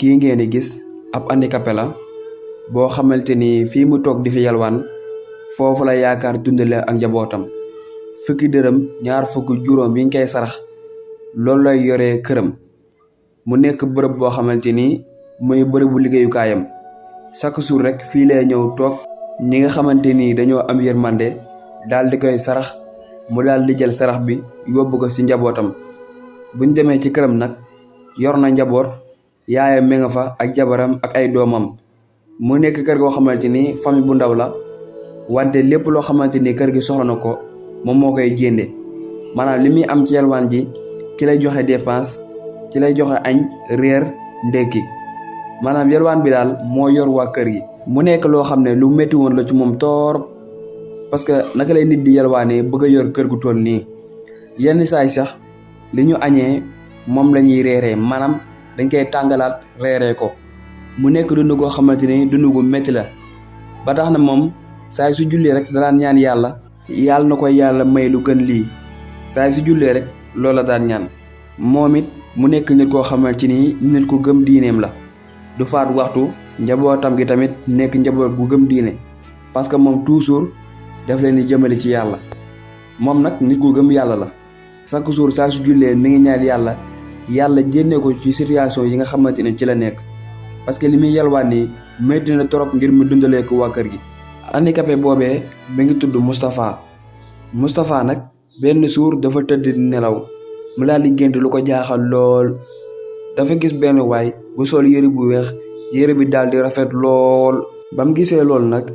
kii ngeen di gis ab handicapé la boo xamante ni fii mu toog di fi yalwaan foofu la yaakaar dundale ak njabootam fukki dërëm ñaar fukki juróom yi ñu koy sarax loolu lay yoree këram mu nekk bërëb boo xamante ni muy bërëbu liggéeyukaayam chaque jour rek fii lay ñëw toog ñi nga xamante ni dañoo am yërmande daal di koy sarax mu daal di jël sarax bi yóbbu ko ci njabootam buñ demee ci këram nag yor na njaboot yaayam mi nga fa ak jabaram ak ay doomam mu nekk kër goo xamante ni famille bu ndaw la wante lépp loo xamante ni kër gi soxla na ko moom moo koy jénde maanaam li muy am ci yalwaan ji ci lay joxe dépense ci lay joxe añ réer ndekki maanaam yalwaan bi daal moo yor waa kër gi mu nekk loo xam ne lu métti woon la ci moom torop parce que naka lay nit di yalwaanee bëgg a yor kër gu toll nii yenn saay sax li ñu añee moom la ñuy reeree maanaam dañ koy tàngalaat reeree ko mu nekk dund goo xamante ni dund gu métti la ba tax na moom saay su jullee rek danaan ñaan yàlla na ko yàlla may lu gën lii saay su jullee rek loola daan ñaan moom it mu nekk nit koo xamante ni nit ku gëm diineem la du faat waxtu njabootam gi tamit nekk njaboot gu gëm diine parce que moom toujours daf leen di jëmale ci yàlla moom nag nit ku gëm yàlla la chaque jour saa su jullee mi ngi ñaan yàlla génne ko ci situation yi nga xamante ne ci la nekk parce que li muy yalwaan nii métti na trop ngir mu dundalee ko waa kër gi. handicapé boobee mi ngi tudd Moustapha nag benn jour dafa tëdd di nelaw mu daal di gént lu ko jaaxal lool dafa gis benn waay bu sol yëre bu weex yëre bi daal di rafet lool ba mu gisee loolu nag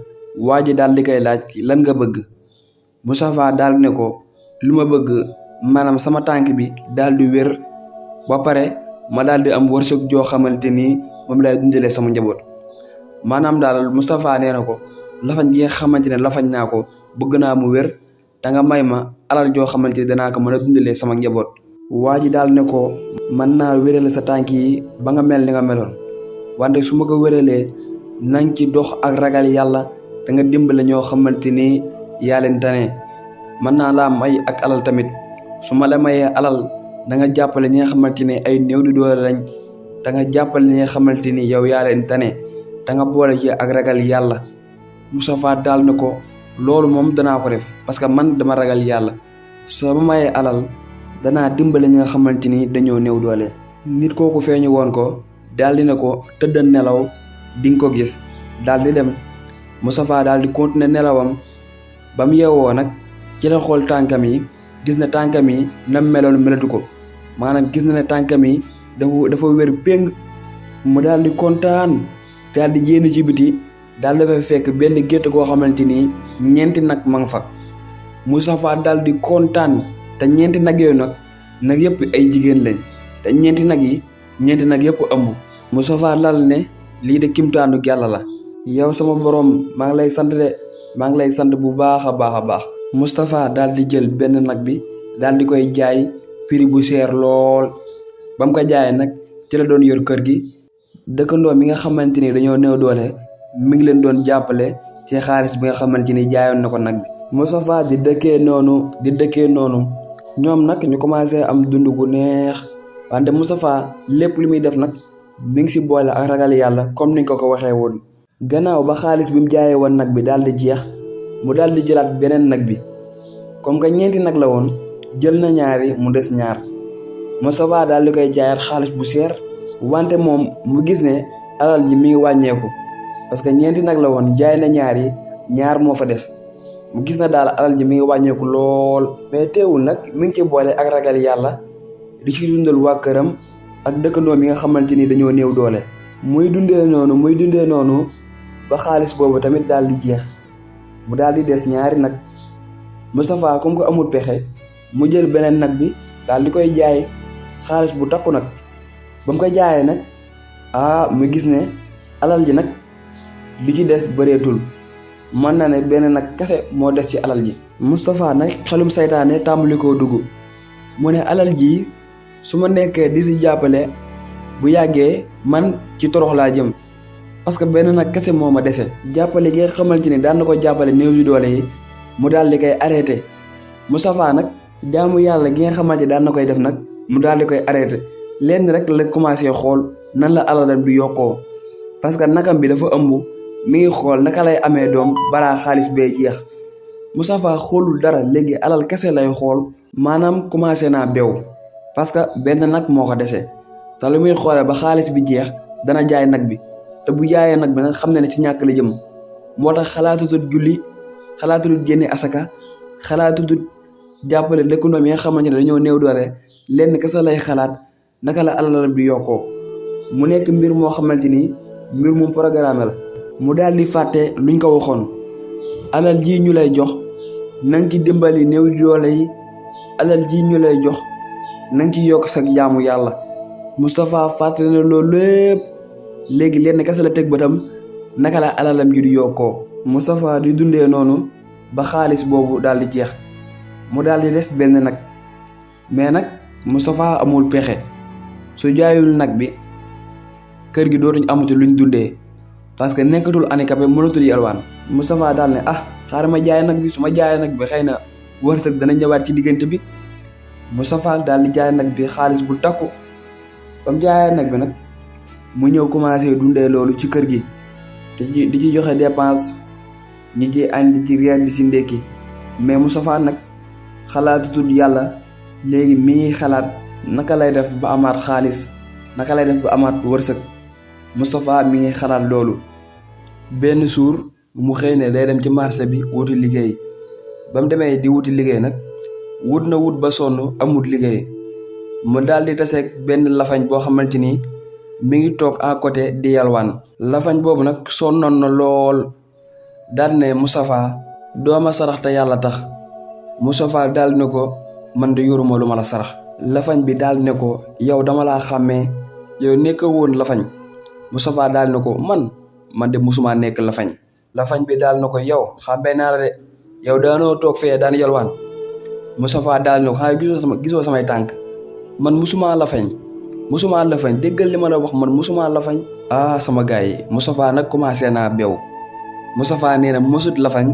waa ji daal di koy laaj lan nga bëgg Moustapha daal ne ko lu ma bëgg maanaam sama tànk bi daal di wér ba pare ma daal di am wërsëg joo xamante ni moom lay dundalee sama njaboot maanaam daal Moustapha nee na ko lafañ gi nga xamante ne lafañ naa ko bëgg naa mu wér da nga may ma alal joo xamante ni danaa ko mën a dundalee sama njaboot. waa ji daal ne ko mën naa wérale sa tànk yi ba nga mel ni nga meloon wante su ma ko wéralee nañ ci dox ak ragal yàlla da nga dimbale ñoo xamante ni yaa leen tane mën naa laa may ak alal tamit su ma la mayee alal da nga jàppale ñi nga xamante ni ay néew di doole lañ da nga jàppale ñi nga xamante ni yow yaa leen tane da nga boole ci ak ragal yàlla Moustapha daal ne ko loolu moom danaa ko def parce que man dama ragal yàlla soo ma mayee alal danaa dimbale ñi nga xamante ni dañoo néew doole. nit kooku feeñu woon ko daal di ne ko tëdd nelaw di nga ko gis daal di dem Moustapha daal di continuer nelawam ba mu yeewoo nag ci la xool tànkam yi gis na tànkam yi na meloon melatu ko maanaam gis na ne tànkam yi dafa wér péng mu daal di kontaan daal di jénn ci biti daal dafay fekk benn gétt goo xamante ni ñeenti nag ma nga fa Moustapha daal di kontaan te ñeenti nag yooyu nag yëpp ay jigéen lañ te ñeenti nag yëpp ëmb Moustapha daal ne lii de kimtaanu yàlla la yow sama borom maa ngi lay sant de maa ngi lay sant bu baax a baax Moustapha daal di jël benn nag bi daal di koy jaay prix bu cher lool ba mu ko jaayee nag ci la doon yor kër gi dëkkandoo mi nga xamante ni dañoo néew doole mi ngi leen doon jàppale ci xaalis bi nga xamante ni jaayoon na ko nag bi Moustapha di dëkkee noonu ñoom nag ñu commencé am dund gu neex wante Moustapha lépp lu muy def nag mi ngi si boole ak ragal yàlla comme niñ ko waxee woon. gannaaw ba xaalis bi mu jaayee woon nag bi daal di jeex mu daal di jëlaat beneen nag bi comme que ñeenti nag la woon jël na ñaari mu des ñaar Moustapha daal di koy jaayaat xaalis bu seer wante moom mu gis ne alal ji mi ngi wàññeeku parce que ñeenti nag la woon jaay na ñaar moo fa des mu gis na daal alal ji mi ngi wàññeeku lool mais teewul nag mi ngi ci boole ak ragal yàlla di ci dundal waa këram ak dëkkandoo mi nga xamante ni dañoo néew doole muy dundee noonu ba xaalis boobu tamit daal di jeex mu daal di des ñaari nag Moustapha comme que amul pexe mu jël beneen nag bi daal di koy jaay xaalis bu takku nag ba mu koy jaayee nag mu gis ne alal ji nag li ci des bëreetul mën na ne benn nag kese moo des ci alal ji Moustapha nag xelum saytaane tàmbali koo dugg mu ne alal ji su ma nekkee di si jàppale bu yàggee man ci torox laa jëm parce que benn nag kese moo ma dese jàppale gi nga xamante ni daan na ko jàppale néew yu doole yi mu daal di koy arrêté Moustapha nag jaamu yàlla gi nga xamante daan na koy def nag mu daal di koy arrêté lenn rek la commencé xool nan la alalam di yokkoo parce que nakam bi dafa ëmb mi ngi xool naka lay amee doom balaa xaalis bee jeex Moustapha xoolul dara léegi alal kese lay xool maanaam commencé naa bew parce que benn nag moo ko dese te lu muy xoolee ba xaalis bi jeex dana jaay nag bi te bu jaayee nag bi nag xam na ne ci ñàkk la jëm moo tax xalaatutut julli xalaatutut génne asaka xalaatutut jàppale dëkkandoom yi nga xamante ne dañoo néew doole lenn kese lay xalaat naka la alalam bi yokkoo mu nekk mbir moo xamante ni mbir mu programme la mu daal di fàtte luñ ko waxoon alal ji ñu lay jox nanga ci dimbali néew di doole yi alal ji ñu lay jox nanga ci yokk sa jaamu yàlla Moustapha fàtte na loolu lépp léegi lenn kese la teg bëtam naka la alalam ji di yokkoo Moustapha di dundee noonu ba xaalis boobu daal di jeex mu daal di des benn nag mais nag Moustapha amul pexe su jaayul nag bi kër gi dootuñ amati luñ dundee parce que nekkatul handicapé mënatul yalwaan Moustapha daal ne xaaral ma jaay nag bi su ma jaayee nag bi xëy na wërsëg dana ñëwaat ci diggante bi Moustapha daal di jaay nag bi xaalis bu takku comme jaayee nag bi nag mu ñëw commencé dundee loolu ci kër gi di ci joxe dépense ñi ci añ di ci reer di ci ndékki mais Moustapha nag xalaatutul yàlla léegi mi ngi xalaat naka lay def ba amaat xaalis naka lay def ba amaat wërsëg Moustapha mi ngi xalaat loolu benn suur mu xëy ne day dem ci marché bi wuti liggéey ba mu demee di wuti liggéey nag wut na wut ba sonn amut liggéey mu daal di taseeg benn lafañ boo xamante ni mi ngi toog à côté di yalwaan lafañ boobu nag sonnoon na lool daal ne Moustapha dooma sarax te yàlla tax Moustapha daal ne ko man de yoruma lu ma la sarax lafañ bi daal ne ko yow dama laa xàmmee yow nekk woon lafañ Moustapha daal ne ko man de musuma nekk lafañ bi daal ne ko yow xàmmee naa la de yow daanoo toog fee daan yalwaan Moustapha daal ne ko xanaa gisoo samay tànk man musuma lafañ déggal li ma la wax man musuma lafañ sama gars yi Moustapha nag commencé naa bew Moustapha nee na mësut lafañ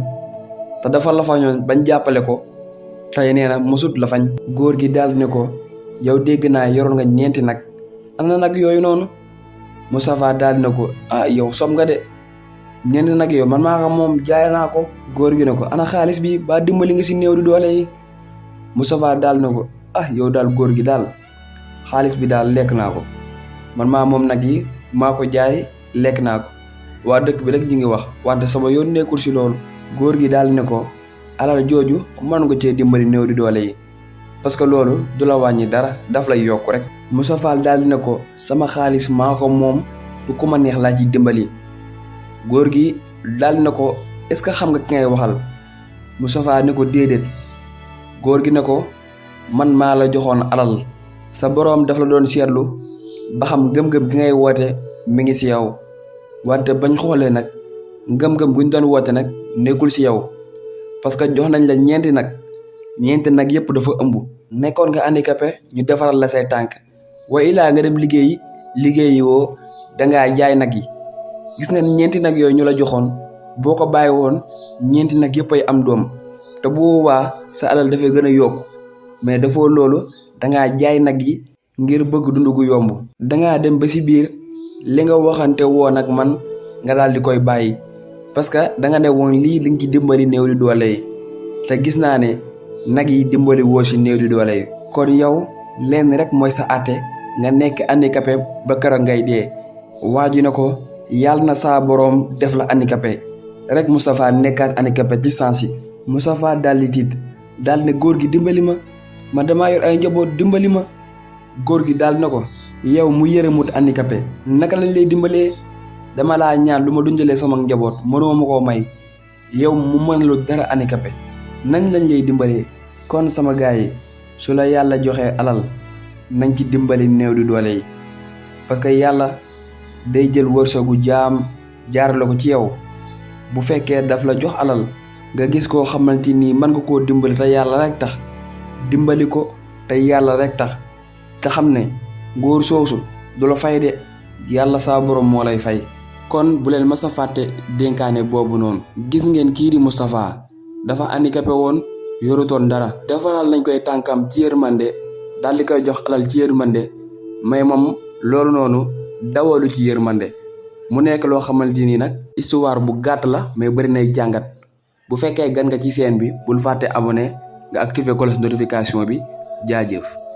te dafa lafañoon bañ jàppale ko tey nee na mësut lafañ góor gi daal ne ko yow dégg naa yoroon nga 4 nag ana nag yooyu noonu Moustapha daal ne ko yow som nga de 4 nag yow man maa xam moom jaay naa ko góor gi ne ko ana xaalis bi ba dimbali nga si néew di doole yi Moustapha daal ne ko yow daal góor gi daal xaalis bi daal lekk naa ko man maa moom nag yi maa ko jaay lekk naa ko waa dëkk bi rek ñi ngi wax wante sama yoon nekkul si loolu góor gi daal ne ko alal jooju mën nga cee dimbali néew di doole yi parce que loolu du la wàññi dara daf lay yokk rek Moustapha daal ne ko sama xaalis maa ko moom du ku ma neex laa ci dimbali góor gi daal ne ko est-ce que xam nga ki ngay waxal Moustapha ne ko déedéet góor gi ne ko man maa la joxoon alal sa boroom daf la doon seetlu ba xam ngëm-ngëm gi ngay woote mi ngi si yow wante bañ xoolee nag ngëm-ngëm guñ doon woote nag nekkul si yow parce que jox nañ la 4 nag 4 nag yëpp dafa ëmb nekkoon nga handicapé ñu defaral la say tànk wa ilaa nga dem liggéeyi woo dangaa jaay nag yi gis nga 4 nag yooyu ñu la joxoon boo ko bàyyi woon 4 nag yëpp ay am doom te bu boobaa sa alal dafay gën a yokk mais dafoo loolu dangaa jaay nag yi ngir bëgg dund gu yomb dangaa dem ba si biir li nga waxante woon ak man nga daal di koy bàyyi parce que danga ne woon lii li nga ci dimbali néew di doole yi te gis naa ne nag yi dimbali woo si néew di doole yi kon yow lenn rek mooy sa àtte nga nekk handicapé ba keroog ngay dee waa ji ne ko yàlla na saa boroom def la handicapé rek Moustapha nekkaat handicapé ci sansi Moustapha daal di tiit daal ne góor gi dimbali ma damaa yor ay njaboot dimbali ma góor gi daal na ko yow mu yërëmut handicapé naka lañ lay dimbalee dama laa ñaan lu ma dundalee sama njaboot mënoo ma koo may yow mu mën lu dara handicapé nañ lañ lay dimbalee kon sama gars yi su la yàlla joxee alal nañ ci dimbali néew di doole yi parce que yàlla day jël wërsëgu jaam jaarale ko ci yow bu fekkee daf la jox alal nga gis koo xamante ni mën nga koo dimbali te yàlla rek tax dimbali ko te yàlla rek tax te xam ne ngóor soosu du la fay de yàlla saa borom moo lay fay kon bu leen mas a fàtte dénkaane boobu noonu gis ngeen kii di Moustapha dafa handicapé woon yorutoon dara defaral nañ koy tànkam ci yërmande daal di koy jox alal ci yërmande mais moom loolu noonu dawalu ci yërmande mu nekk loo xamante ni nag histoire bu gàtt la mais bëri nay jàngat bu fekkee gan nga ci chaîne bi bul fàtte abonné nga activer cloche notification bi jaajëf.